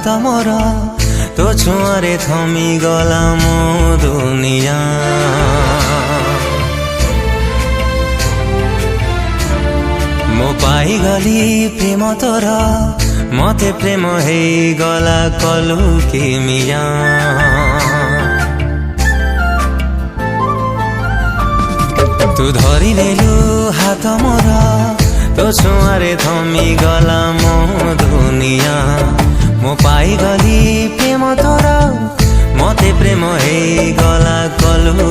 हाथ मोर तो छुआरे थमी गला मो दुनिया। मो पाई गली प्रेम तोर मते प्रेम हे गला कलु किमिया। तू धरी नेलु हाथ मोर तो छुआरे थमी गला मो दुनिया। मो पाई गली प्रेम तोर मते प्रेम हे गला कलु